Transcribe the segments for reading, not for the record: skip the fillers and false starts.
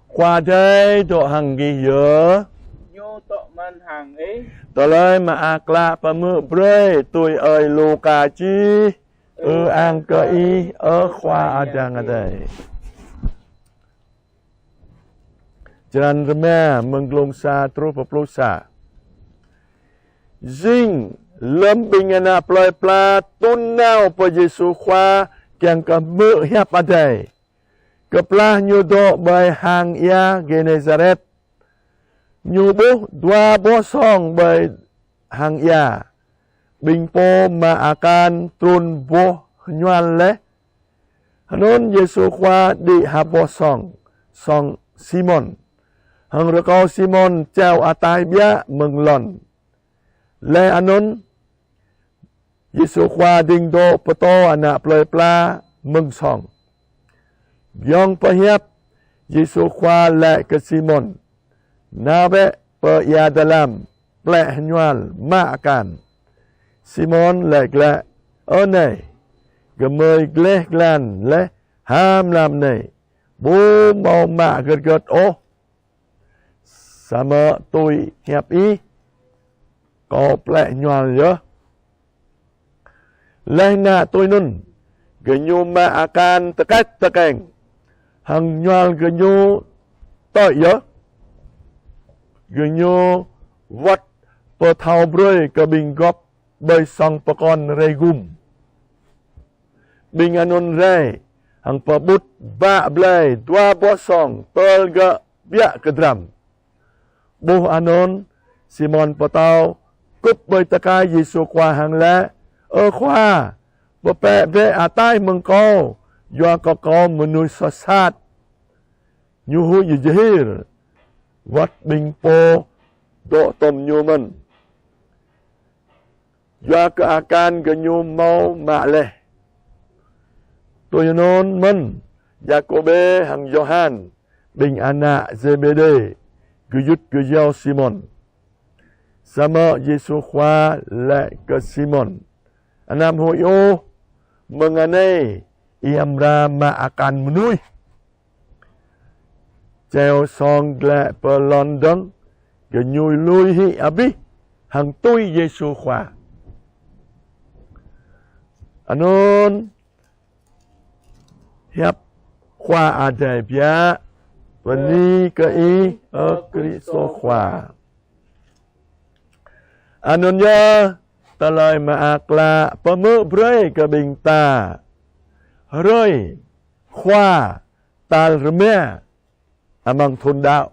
Qua đây độ hàng ghi nhớ. Nhu tọ man hàng ấy. Tỏ lời mà ạc lạ bà mưa brê. Tôi ơi lù cà chi. An cơ y. Khoa à chàng ở đây. Jangan remeh menglungsa terus berpelusa. Zing lembing anak pelai-pelai tunau pa Yesus khoa yang kemuk hiap adai. Keplah nyuduk by hang ia Genezaret. Nyubuh dua bosong by hang ia. Bingpo ma akan trun boh nyual leh. Hanun Yesus khoa di habosong song Simon. Hang rekau Simon treo atai bia menglon. Le anun Yesus khoa ding do peto anak pelai-pelai mengsong. Yang perhiap Yesus khoa le ke Simon. Nabe per ia dalam plek nyual ma akan. Simon le glek onai. Gemei gleh glan le ham lam nei. Bu mau ma gật oh. Sama tôi hiệp ý. Có plek nyual ya. Leh na tôi nun. Genyu ma akan tekeng. Hang nyual genyu tội ya. Genyu wat per thao brui ke bing gop bay song pekon regum. Bing anun rei. Hang pebut ba blai dua bosong pel ge biak ke dram. Buh anon Simon petau cúp bơi takai Yesus khoa hàng lẽ khoa bepek ve atai mengkau jua kau menui sesat nyuhu yejehir wat bingpo do tom nyuman jua keakan genyu mau makleh toyanon men Yakobe hang Yohan bing anak Zebede guyut guyau Simon. Sama Yesus khoa lại ke Simon. Anam hoyo mengenai iamra ma akan menui. Treo song lại per London genyui lui hi abi hang tui Yesus khoa. Anon hiap khoa ada bia Vani ke i Kristo khoa. Anunya talai maakla pemu brei ke bingta. Roi khoa tal remeh amang thun đạo.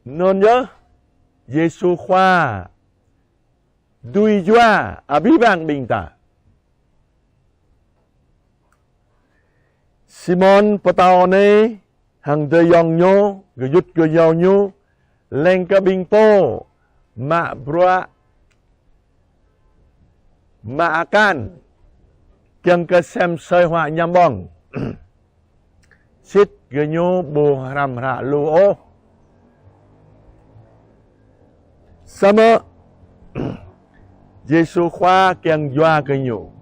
Non nhớ Giêsu khoa Dui jua abibang bingta. Simon petau ni hang de yong nyo gejut ge yau nyo leng ke bingpo ma brua ma akan kiang ke sem soi hwa nyambong. Sit ge nyo bu ram ra lu o. Sama Yesus khoa kiang jua ke nyu.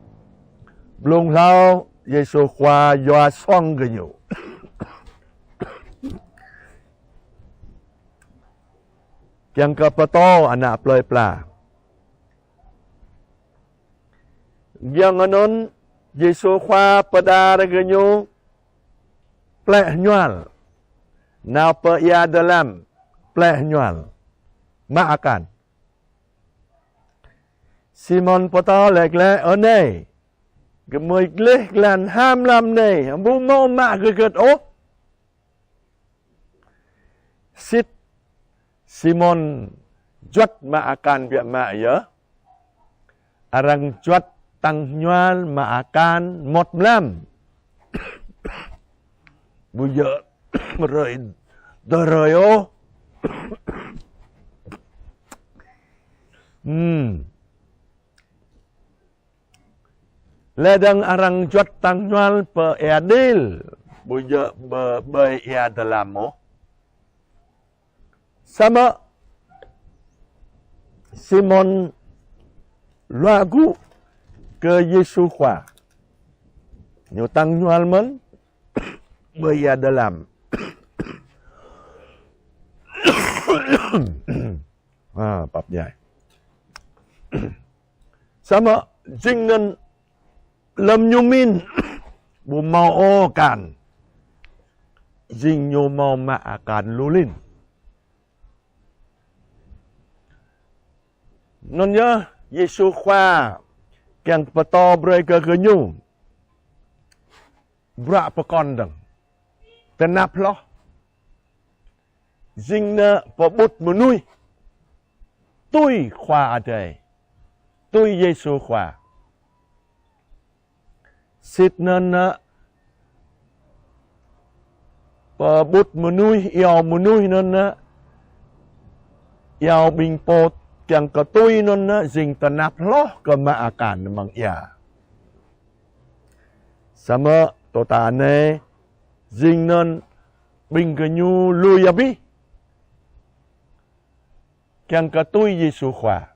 Belum lau Yesus khoa jua song ke nyu. Kiang ke peto anak pelai-pelai. Yang anon Yesus khoa pada ke nyu plek nyual. Nau pe ia dalam plek nyual. Ma akan. Simon potau lek-lek onai. Gemui gleh glan ham lam nei. Bu mau mak geget oh. Sit Simon juat ma akan biak mak ya. Arang juat tang nyual ma akan mot lam. Bu ya meroi daroi oh. Ledang arang juat tang nyual pe adil. Buja be ia dalam oh. Sama Simon ragu ke Yesus Khwa. Nyo tang nyual men beria dalam. Bab dài. Sama jingnan lam nyumin bu mau o kan. Jing nyo mau ma akan lulin. Non nhớ Giêsu Khoa càng pato bray ke nyu. Bra pa con dang. Tenap lo. Jing na pa bút mu nuôi. Tôi Khoa ở đây. Tôi Giêsu Khoa. Xịt nên pa bút mu nuôi yêu mu nuôi nên yêu bình pot chẳng có tôi nên dình ta nạp lo cơ mà akan mang ya. Sama to ta ne dình nên bình cơ nhu lui abi. Chẳng có tôi Giêsu Khoa.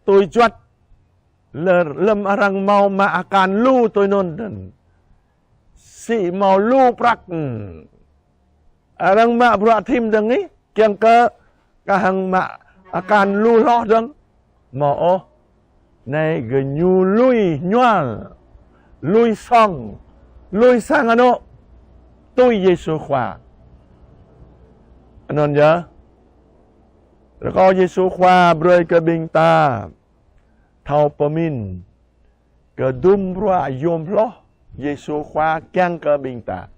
Tôi chuat lâm arang mau mà akan lu tôi non si mau lu prak. Arang ma bra tim dang ni kiang ke kahang ma akan lu lo dang mo nay ge nyu lui nhual lui song lui sang ano tôi Giêsu Khoa anon ya rồi có Giêsu Khoa bơi ke bing ta thau pamin ke dum bra yom lo Giêsu Khoa kiang ke bing ta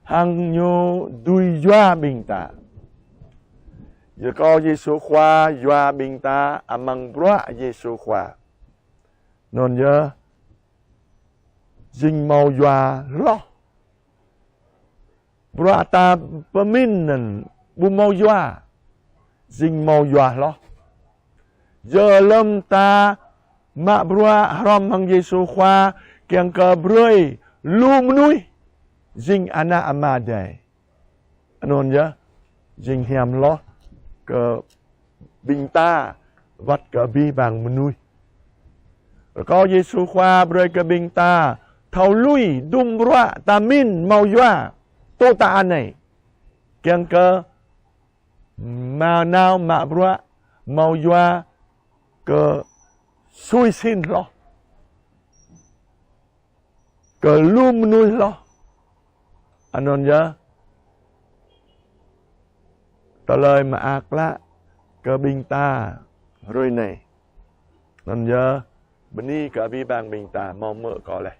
hằng nhu đuôi doa bình ta. Giờ có Giêsu Khoa doa bình ta amang bra Giêsu Khoa. Non giờ dinh mau doa lo. Bra ta pamin nan bu mau doa. Dinh mau doa lo. Giờ lâm ta ma bra rom hang Giêsu Khoa kiang ka broi lu nuôi. Jing ana amadai. Anon ya. Jing hiam lo. Ke binta. Vat ke bi bang menui. Có Giêsu Khoa bơi ke binta. Thau lui dum rua tamin mau yua. Tô ta này. Kiang ke mau nao ma rua mau yua ke sui sin lo. Ke lu menui lo. Anon ya. Ta lời mà ác lá. Cơ bình ta. Rồi này. Anon ya. Bên đi cả vi bang bình ta. Mau mở có lại.